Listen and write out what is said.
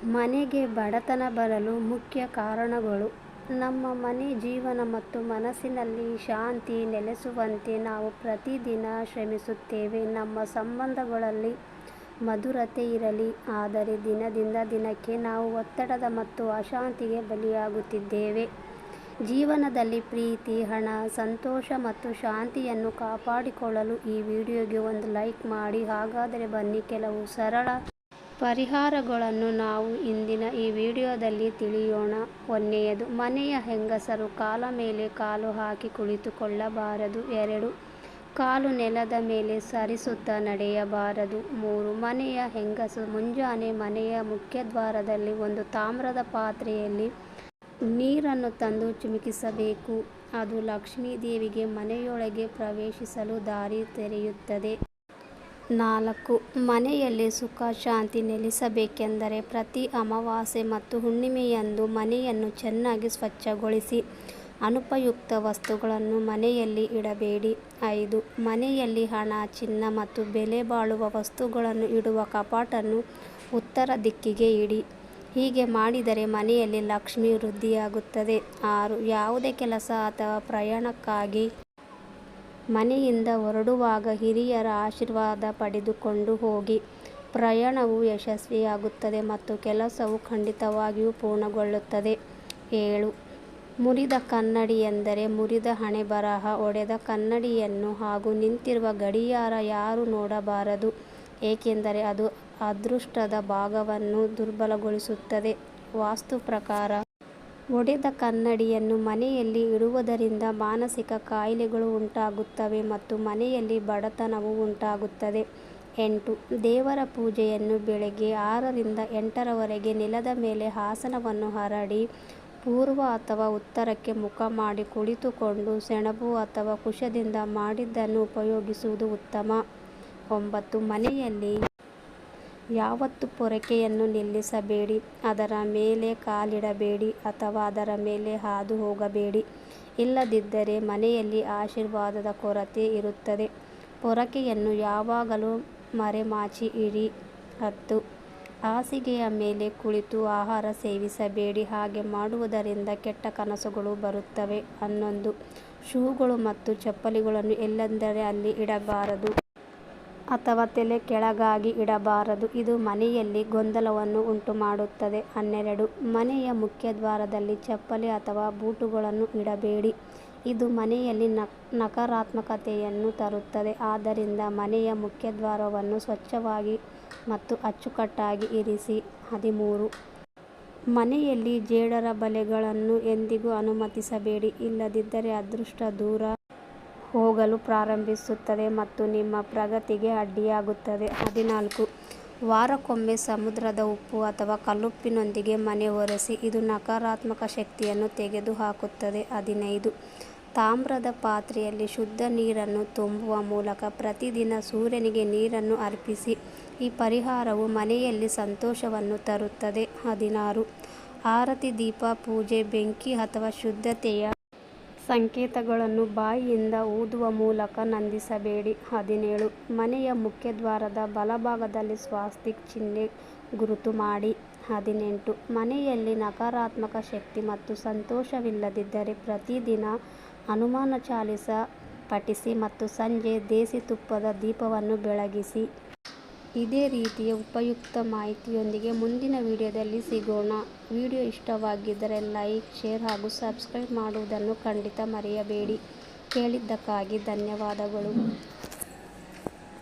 ಮನೆಗೆ ಬಡತನ ಬರಲು ಮುಖ್ಯ ಕಾರಣಗಳು. ನಮ್ಮ ಮನೆ ಜೀವನ ಮತ್ತು ಮನಸ್ಸಿನಲ್ಲಿ ಶಾಂತಿ ನೆಲೆಸುವಂತೆ ನಾವು ಪ್ರತಿದಿನ ಶ್ರಮಿಸುತ್ತೇವೆ. ನಮ್ಮ ಸಂಬಂಧಗಳಲ್ಲಿ ಮಧುರತೆ ಇರಲಿ. ಆದರೆ ದಿನದಿಂದ ದಿನಕ್ಕೆ ನಾವು ಒತ್ತಡದ ಮತ್ತು ಅಶಾಂತಿಗೆ ಬಲಿಯಾಗುತ್ತಿದ್ದೇವೆ. ಜೀವನದಲ್ಲಿ ಪ್ರೀತಿ, ಹಣ, ಸಂತೋಷ ಮತ್ತು ಶಾಂತಿಯನ್ನು ಕಾಪಾಡಿಕೊಳ್ಳಲು ಈ ವಿಡಿಯೋಗೆ ಒಂದು ಲೈಕ್ ಮಾಡಿ. ಹಾಗಾದರೆ ಬನ್ನಿ, ಕೆಲವು ಸರಳ ಪರಿಹಾರಗಳನ್ನು ನಾವು ಇಂದಿನ ಈ ವಿಡಿಯೋದಲ್ಲಿ ತಿಳಿಯೋಣ. ಒಂದನೆಯದು, ಮನೆಯ ಹೆಂಗಸರು ಕಾಲ ಮೇಲೆ ಕಾಲು ಹಾಕಿ ಕುಳಿತುಕೊಳ್ಳಬಾರದು. 2, ಕಾಲು ನೆಲದ ಮೇಲೆ ಸರಿಸುತ್ತಾ ನಡೆಯಬಾರದು. 3, ಮನೆಯ ಹೆಂಗಸು ಮುಂಜಾನೆ ಮನೆಯ ಮುಖ್ಯದ್ವಾರದಲ್ಲಿ ಒಂದು ತಾಮ್ರದ ಪಾತ್ರೆಯಲ್ಲಿ ನೀರನ್ನು ತಂದು ಚಿಮುಕಿಸಬೇಕು. ಅದು ಲಕ್ಷ್ಮೀ ದೇವಿಗೆ ಮನೆಯೊಳಗೆ ಪ್ರವೇಶಿಸಲು ದಾರಿ ತೆರೆಯುತ್ತದೆ. 4, ಮನೆಯಲ್ಲಿ ಸುಖ ಶಾಂತಿ ನೆಲೆಸಬೇಕೆಂದರೆ ಪ್ರತಿ ಅಮಾವಾಸ್ಯೆ ಮತ್ತು ಹುಣ್ಣಿಮೆಯಂದು ಮನೆಯನ್ನು ಚೆನ್ನಾಗಿ ಸ್ವಚ್ಛಗೊಳಿಸಿ. ಅನುಪಯುಕ್ತ ವಸ್ತುಗಳನ್ನು ಮನೆಯಲ್ಲಿ ಇಡಬೇಡಿ. 5, ಮನೆಯಲ್ಲಿ ಹಣ, ಚಿನ್ನ ಮತ್ತು ಬೆಲೆ ಬಾಳುವ ವಸ್ತುಗಳನ್ನು ಇಡುವ ಕಪಾಟನ್ನು ಉತ್ತರ ದಿಕ್ಕಿಗೆ ಇಡಿ. ಹೀಗೆ ಮಾಡಿದರೆ ಮನೆಯಲ್ಲಿ ಲಕ್ಷ್ಮಿ ವೃದ್ಧಿಯಾಗುತ್ತದೆ. 6, ಯಾವುದೇ ಕೆಲಸ ಅಥವಾ ಪ್ರಯಾಣಕ್ಕಾಗಿ ಮನೆಯಿಂದ ಹೊರಡುವಾಗ ಹಿರಿಯರ ಆಶೀರ್ವಾದ ಪಡೆದುಕೊಂಡು ಹೋಗಿ. ಪ್ರಯಾಣವು ಯಶಸ್ವಿಯಾಗುತ್ತದೆ ಮತ್ತು ಕೆಲಸವು ಖಂಡಿತವಾಗಿಯೂ ಪೂರ್ಣಗೊಳ್ಳುತ್ತದೆ. 7, ಮುರಿದ ಕನ್ನಡಿ ಎಂದರೆ ಮುರಿದ ಹಣೆಬರಹ, ಒಡೆದ ಕನ್ನಡಿಯನ್ನು ಹಾಗೂ ನಿಂತಿರುವ ಗಡಿಯಾರ ಯಾರೂ ನೋಡಬಾರದು, ಏಕೆಂದರೆ ಅದು ಅದೃಷ್ಟದ ಭಾಗವನ್ನು ದುರ್ಬಲಗೊಳಿಸುತ್ತದೆ. ವಾಸ್ತು ಪ್ರಕಾರ ಒಡೆದ ಕನ್ನಡಿಯನ್ನು ಮನೆಯಲ್ಲಿ ಇಡುವುದರಿಂದ ಮಾನಸಿಕ ಕಾಯಿಲೆಗಳು ಉಂಟಾಗುತ್ತವೆ ಮತ್ತು ಮನೆಯಲ್ಲಿ ಬಡತನವು ಉಂಟಾಗುತ್ತದೆ. 8, ದೇವರ ಪೂಜೆಯನ್ನು ಬೆಳಗ್ಗೆ 6 ರಿಂದ 8 ರವರೆಗೆ ನೆಲದ ಮೇಲೆ ಆಸನವನ್ನು ಹರಡಿ ಪೂರ್ವ ಅಥವಾ ಉತ್ತರಕ್ಕೆ ಮುಖ ಮಾಡಿ ಕುಳಿತುಕೊಂಡು ಸೆಣಬು ಅಥವಾ ಕುಶದಿಂದ ಮಾಡಿದ್ದನ್ನು ಉಪಯೋಗಿಸುವುದು ಉತ್ತಮ. 9, ಮನೆಯಲ್ಲಿ ಯಾವತ್ತೂ ಪೊರಕೆಯನ್ನು ನಿಲ್ಲಿಸಬೇಡಿ. ಅದರ ಮೇಲೆ ಕಾಲಿಡಬೇಡಿ ಅಥವಾ ಅದರ ಮೇಲೆ ಹಾದು ಹೋಗಬೇಡಿ. ಇಲ್ಲದಿದ್ದರೆ ಮನೆಯಲ್ಲಿ ಆಶೀರ್ವಾದದ ಕೊರತೆ ಇರುತ್ತದೆ. ಪೊರಕೆಯನ್ನು ಯಾವಾಗಲೂ ಮರೆಮಾಚಿ ಇಡಿ. 10, ಹಾಸಿಗೆಯ ಮೇಲೆ ಕುಳಿತು ಆಹಾರ ಸೇವಿಸಬೇಡಿ. ಹಾಗೆ ಮಾಡುವುದರಿಂದ ಕೆಟ್ಟ ಕನಸುಗಳು ಬರುತ್ತವೆ. 11, ಶೂಗಳು ಮತ್ತು ಚಪ್ಪಲಿಗಳನ್ನು ಎಲ್ಲೆಂದರೆ ಅಲ್ಲಿ ಇಡಬಾರದು ಅಥವಾ ತಲೆ ಕೆಳಗಾಗಿ ಇಡಬಾರದು. ಇದು ಮನೆಯಲ್ಲಿ ಗೊಂದಲವನ್ನು ಉಂಟುಮಾಡುತ್ತದೆ. 12, ಮನೆಯ ಮುಖ್ಯದ್ವಾರದಲ್ಲಿ ಚಪ್ಪಲಿ ಅಥವಾ ಬೂಟುಗಳನ್ನು ಇಡಬೇಡಿ. ಇದು ಮನೆಯಲ್ಲಿ ನಕಾರಾತ್ಮಕತೆಯನ್ನು ತರುತ್ತದೆ. ಆದ್ದರಿಂದ ಮನೆಯ ಮುಖ್ಯದ್ವಾರವನ್ನು ಸ್ವಚ್ಛವಾಗಿ ಮತ್ತು ಅಚ್ಚುಕಟ್ಟಾಗಿ ಇರಿಸಿ. 13, ಮನೆಯಲ್ಲಿ ಜೇಡರ ಬಲೆಗಳನ್ನು ಎಂದಿಗೂ ಅನುಮತಿಸಬೇಡಿ. ಇಲ್ಲದಿದ್ದರೆ ಅದೃಷ್ಟ ದೂರ ಹೋಗಲು ಪ್ರಾರಂಭಿಸುತ್ತದೆ ಮತ್ತು ನಿಮ್ಮ ಪ್ರಗತಿಗೆ ಅಡ್ಡಿಯಾಗುತ್ತದೆ. 14, ವಾರಕ್ಕೊಮ್ಮೆ ಸಮುದ್ರದ ಉಪ್ಪು ಅಥವಾ ಕಲ್ಲುಪ್ಪಿನೊಂದಿಗೆ ಮನೆ ಒರೆಸಿ. ಇದು ನಕಾರಾತ್ಮಕ ಶಕ್ತಿಯನ್ನು ತೆಗೆದುಹಾಕುತ್ತದೆ. 15, ತಾಮ್ರದ ಪಾತ್ರೆಯಲ್ಲಿ ಶುದ್ಧ ನೀರನ್ನು ತುಂಬುವ ಮೂಲಕ ಪ್ರತಿದಿನ ಸೂರ್ಯನಿಗೆ ನೀರನ್ನು ಅರ್ಪಿಸಿ. ಈ ಪರಿಹಾರವು ಮನೆಯಲ್ಲಿ ಸಂತೋಷವನ್ನು ತರುತ್ತದೆ. 16, ಆರತಿ, ದೀಪ, ಪೂಜೆ, ಬೆಂಕಿ ಅಥವಾ ಶುದ್ಧತೆಯ ಸಂಕೇತಗಳನ್ನು ಬಾಯಿಯಿಂದ ಊದುವ ಮೂಲಕ ನಂದಿಸಬೇಡಿ. 17, ಮನೆಯ ಮುಖ್ಯದ್ವಾರದ ಬಲಭಾಗದಲ್ಲಿ ಸ್ವಾಸ್ತಿಕ್ ಚಿಹ್ನೆ ಗುರುತು ಮಾಡಿ. 18, ಮನೆಯಲ್ಲಿ ನಕಾರಾತ್ಮಕ ಶಕ್ತಿ ಮತ್ತು ಸಂತೋಷವಿಲ್ಲದಿದ್ದರೆ ಪ್ರತಿದಿನ ಹನುಮಾನ ಚಾಲಿಸ ಪಠಿಸಿ ಮತ್ತು ಸಂಜೆ ದೇಸಿ ತುಪ್ಪದ ದೀಪವನ್ನು ಬೆಳಗಿಸಿ. ಇದೇ ರೀತಿಯ ಉಪಯುಕ್ತ ಮಾಹಿತಿಯೊಂದಿಗೆ ಮುಂದಿನ ವಿಡಿಯೋದಲ್ಲಿ ಸಿಗೋಣ. ವಿಡಿಯೋ ಇಷ್ಟವಾಗಿದ್ದರೆ ಲೈಕ್, ಶೇರ್ ಹಾಗೂ ಸಬ್ಸ್ಕ್ರೈಬ್ ಮಾಡುವುದನ್ನು ಖಂಡಿತ ಮರೆಯಬೇಡಿ. ಕೇಳಿದ್ದಕ್ಕಾಗಿ ಧನ್ಯವಾದಗಳು.